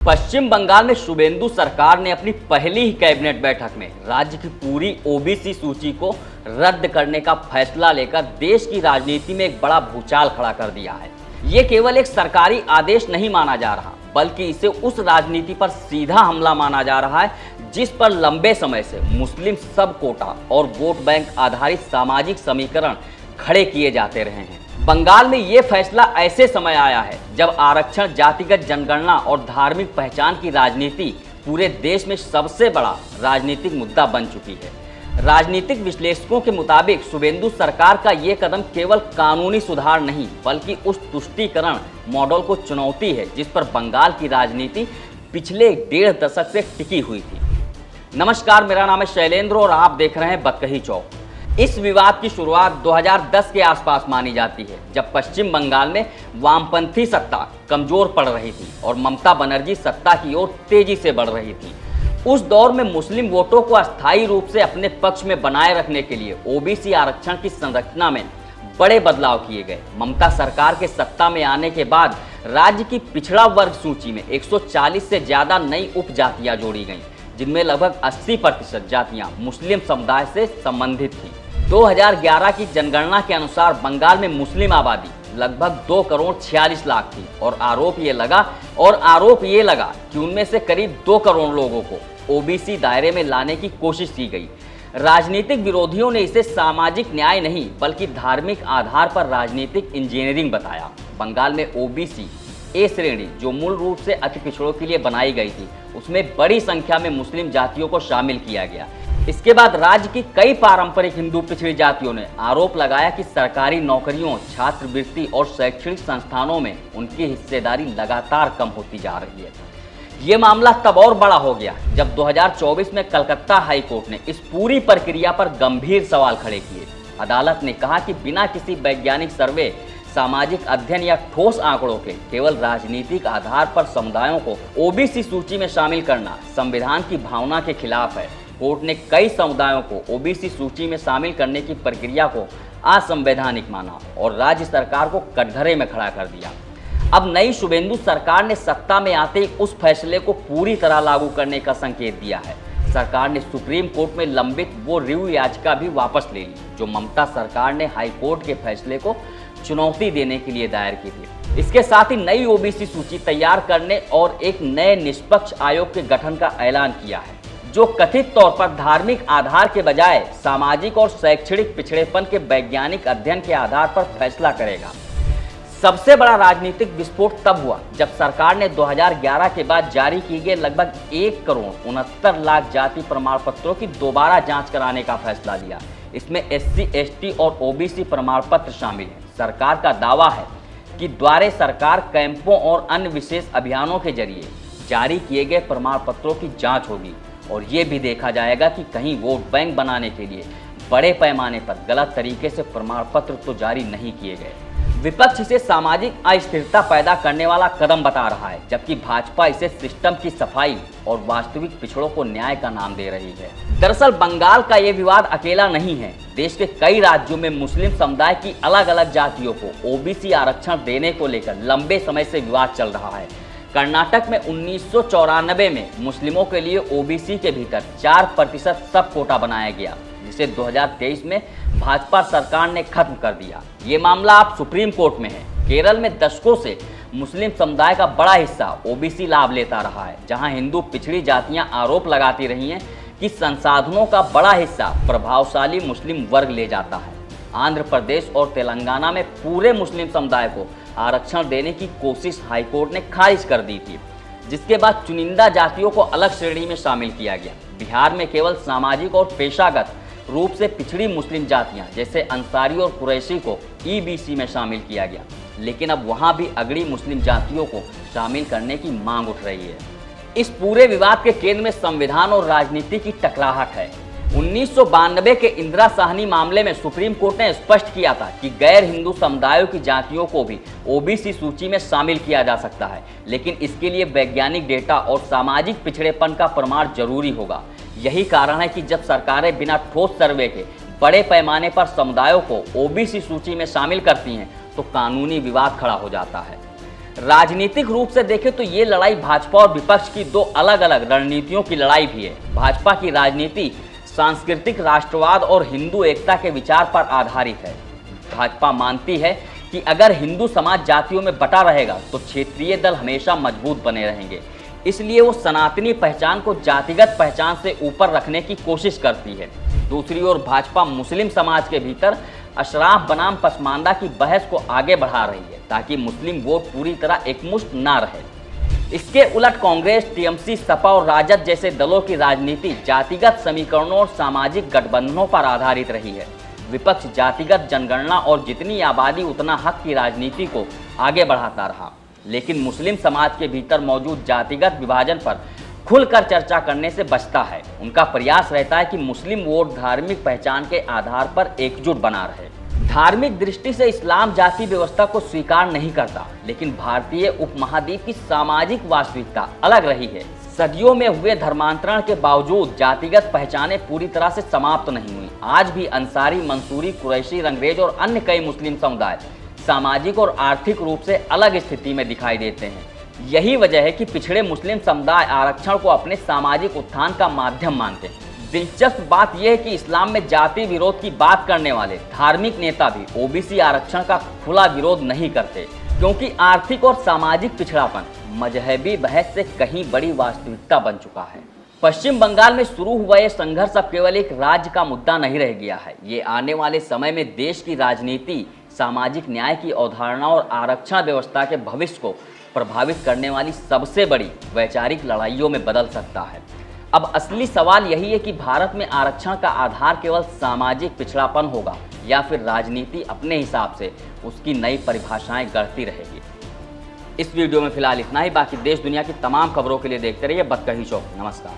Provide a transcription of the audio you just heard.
पश्चिम बंगाल में शुभेंदु सरकार ने अपनी पहली ही कैबिनेट बैठक में राज्य की पूरी ओबीसी सूची को रद्द करने का फैसला लेकर देश की राजनीति में एक बड़ा भूचाल खड़ा कर दिया है। ये केवल एक सरकारी आदेश नहीं माना जा रहा, बल्कि इसे उस राजनीति पर सीधा हमला माना जा रहा है जिस पर लंबे समय से मुस्लिम सब कोटा और वोट बैंक आधारित सामाजिक समीकरण खड़े किए जाते रहे हैं। बंगाल में ये फैसला ऐसे समय आया है जब आरक्षण, जातिगत जनगणना और धार्मिक पहचान की राजनीति पूरे देश में सबसे बड़ा राजनीतिक मुद्दा बन चुकी है। राजनीतिक विश्लेषकों के मुताबिक शुभेंदु सरकार का ये कदम केवल कानूनी सुधार नहीं, बल्कि उस तुष्टीकरण मॉडल को चुनौती है जिस पर बंगाल की राजनीति पिछले 1.5 दशक से टिकी हुई थी। नमस्कार, मेरा नाम है शैलेंद्र और आप देख रहे हैं बकही चौक। इस विवाद की शुरुआत 2010 के आसपास मानी जाती है, जब पश्चिम बंगाल में वामपंथी सत्ता कमजोर पड़ रही थी और ममता बनर्जी सत्ता की ओर तेजी से बढ़ रही थी। उस दौर में मुस्लिम वोटों को अस्थायी रूप से अपने पक्ष में बनाए रखने के लिए ओबीसी आरक्षण की संरचना में बड़े बदलाव किए गए। ममता सरकार के सत्ता में आने के बाद राज्य की पिछड़ा वर्ग सूची में 140 से ज्यादा नई उपजातियां जोड़ी गईं, जिनमें लगभग 80% जातियां मुस्लिम समुदाय से संबंधित थी। 2011 की जनगणना के अनुसार बंगाल में मुस्लिम आबादी लगभग 2 करोड़ 46 लाख थी और आरोप ये लगा कि उनमें से करीब 2 करोड़ लोगों को ओबीसी दायरे में लाने की कोशिश की गई। राजनीतिक विरोधियों ने इसे सामाजिक न्याय नहीं, बल्कि धार्मिक आधार पर राजनीतिक इंजीनियरिंग बताया। बंगाल में ओबीसी ए श्रेणी, जो मूल रूप से अति पिछड़ों के लिए बनाई गई थी, उसमें बड़ी संख्या में मुस्लिम जातियों को शामिल किया गया। इसके बाद राज्य की कई पारंपरिक हिंदू पिछड़ी जातियों ने आरोप लगाया कि सरकारी नौकरियों, छात्रवृत्ति और शैक्षणिक संस्थानों में उनकी हिस्सेदारी लगातार कम होती जा रही है। ये मामला तब और बड़ा हो गया जब 2024 में कलकत्ता हाई कोर्ट ने इस पूरी प्रक्रिया पर गंभीर सवाल खड़े किए। अदालत ने कहा कि बिना किसी वैज्ञानिक सर्वे, सामाजिक अध्ययन या ठोस आंकड़ों के केवल राजनीतिक आधार पर समुदायों को ओबीसी सूची में शामिल करना संविधान की भावना के खिलाफ है। कोर्ट ने कई समुदायों को ओबीसी सूची में शामिल करने की प्रक्रिया को असंवैधानिक माना और राज्य सरकार को कटघरे में खड़ा कर दिया। अब नई शुभेंदु सरकार ने सत्ता में आते ही उस फैसले को पूरी तरह लागू करने का संकेत दिया है। सरकार ने सुप्रीम कोर्ट में लंबित वो रिव्यू याचिका भी वापस ले ली जो ममता सरकार ने हाई कोर्ट के फैसले को चुनौती देने के लिए दायर की थी। इसके साथ ही नई ओबीसी सूची तैयार करने और एक नए निष्पक्ष आयोग के गठन का ऐलान किया है, जो कथित तौर पर धार्मिक आधार के बजाय सामाजिक और शैक्षणिक पिछड़ेपन के वैज्ञानिक अध्ययन के आधार पर फैसला करेगा। सबसे बड़ा राजनीतिक विस्फोट तब हुआ जब सरकार ने 2011 के बाद जारी किए गए लगभग 1 करोड़ 69 लाख जाति प्रमाण पत्रों की दोबारा जांच कराने का फैसला लिया। इसमें SC, ST और ओबीसी प्रमाण पत्र शामिल हैं। सरकार का दावा है कि द्वारे सरकार कैंपों और अन्य विशेष अभियानों के जरिए जारी किए गए प्रमाण पत्रों की जांच होगी और ये भी देखा जाएगा कि कहीं वोट बैंक बनाने के लिए बड़े पैमाने पर गलत तरीके से प्रमाण पत्र तो जारी नहीं किए गए। विपक्ष इसे सामाजिक अस्थिरता पैदा करने वाला कदम बता रहा है, जबकि भाजपा इसे सिस्टम की सफाई और वास्तविक पिछड़ों को न्याय का नाम दे रही है। दरअसल बंगाल का ये विवाद अकेला नहीं है। देश के कई राज्यों में मुस्लिम समुदाय की अलग अलग जातियों को ओबीसी आरक्षण देने को लेकर लंबे समय से विवाद चल रहा है। कर्नाटक में 1994 में मुस्लिमों के लिए ओबीसी के भीतर 4% सब कोटा बनाया गया, जिसे 2023 में भाजपा सरकार ने खत्म कर दिया। ये मामला अब सुप्रीम कोर्ट में है। केरल में दशकों से मुस्लिम समुदाय का बड़ा हिस्सा ओबीसी लाभ लेता रहा है, जहां हिंदू पिछड़ी जातियां आरोप लगाती रही हैं कि संसाधनों का बड़ा हिस्सा प्रभावशाली मुस्लिम वर्ग ले जाता है। आंध्र प्रदेश और तेलंगाना में पूरे मुस्लिम समुदाय को आरक्षण देने की कोशिश हाईकोर्ट ने खारिज कर दी थी, जिसके बाद चुनिंदा जातियों को अलग श्रेणी में शामिल किया गया। बिहार में केवल सामाजिक और पेशागत रूप से पिछड़ी मुस्लिम जातियां जैसे अंसारी और कुरैशी को ईबीसी में शामिल किया गया, लेकिन अब वहां भी अगड़ी मुस्लिम जातियों को शामिल करने की मांग उठ रही है। इस पूरे विवाद के केंद्र में संविधान और राजनीति की टकराहट है। 1992 के इंदिरा साहनी मामले में सुप्रीम कोर्ट ने स्पष्ट किया था कि गैर हिंदू समुदायों की जातियों को भी ओबीसी सूची में शामिल किया जा सकता है, लेकिन इसके लिए वैज्ञानिक डेटा और सामाजिक पिछड़ेपन का प्रमाण जरूरी होगा। यही कारण है कि जब सरकारें बिना ठोस सर्वे के बड़े पैमाने पर समुदायों को ओबीसी सूची में शामिल करती हैं तो कानूनी विवाद खड़ा हो जाता है। राजनीतिक रूप से देखें तो ये लड़ाई भाजपा और विपक्ष की दो अलग अलग रणनीतियों की लड़ाई भी है। भाजपा की राजनीति सांस्कृतिक राष्ट्रवाद और हिंदू एकता के विचार पर आधारित है। भाजपा मानती है कि अगर हिंदू समाज जातियों में बटा रहेगा तो क्षेत्रीय दल हमेशा मजबूत बने रहेंगे। इसलिए वो सनातनी पहचान को जातिगत पहचान से ऊपर रखने की कोशिश करती है। दूसरी ओर भाजपा मुस्लिम समाज के भीतर अशराफ बनाम पसमानदा की बहस को आगे बढ़ा रही है ताकि मुस्लिम वोट पूरी तरह एकमुश्त ना रहे। इसके उलट कांग्रेस, टीएमसी, सपा और राजद जैसे दलों की राजनीति जातिगत समीकरणों और सामाजिक गठबंधनों पर आधारित रही है। विपक्ष जातिगत जनगणना और जितनी आबादी उतना हक की राजनीति को आगे बढ़ाता रहा, लेकिन मुस्लिम समाज के भीतर मौजूद जातिगत विभाजन पर खुलकर चर्चा करने से बचता है। उनका प्रयास रहता है कि मुस्लिम वोट धार्मिक पहचान के आधार पर एकजुट बना रहे। धार्मिक दृष्टि से इस्लाम जाति व्यवस्था को स्वीकार नहीं करता, लेकिन भारतीय उपमहाद्वीप की सामाजिक वास्तविकता अलग रही है। सदियों में हुए धर्मांतरण के बावजूद जातिगत पहचानें पूरी तरह से समाप्त नहीं हुई। आज भी अंसारी, मंसूरी, कुरैशी, रंगरेज और अन्य कई मुस्लिम समुदाय सामाजिक और आर्थिक रूप से अलग स्थिति में दिखाई देते हैं। यही वजह है कि पिछड़े मुस्लिम समुदाय आरक्षण को अपने सामाजिक उत्थान का माध्यम मानते हैं। दिलचस्प बात यह है कि इस्लाम में जाति विरोध की बात करने वाले धार्मिक नेता भी ओबीसी आरक्षण का खुला विरोध नहीं करते, क्योंकि आर्थिक और सामाजिक पिछड़ापन मजहबी बहस से कहीं बड़ी वास्तविकता बन चुका है। पश्चिम बंगाल में शुरू हुआ यह संघर्ष अब केवल एक राज्य का मुद्दा नहीं रह गया है। ये आने वाले समय में देश की राजनीति, सामाजिक न्याय की अवधारणा और आरक्षण व्यवस्था के भविष्य को प्रभावित करने वाली सबसे बड़ी वैचारिक लड़ाइयों में बदल सकता है। अब असली सवाल यही है कि भारत में आरक्षण का आधार केवल सामाजिक पिछड़ापन होगा या फिर राजनीति अपने हिसाब से उसकी नई परिभाषाएं गढ़ती रहेगी। इस वीडियो में फिलहाल इतना ही। बाकी देश दुनिया की तमाम खबरों के लिए देखते रहिए बतकही चौक। नमस्कार।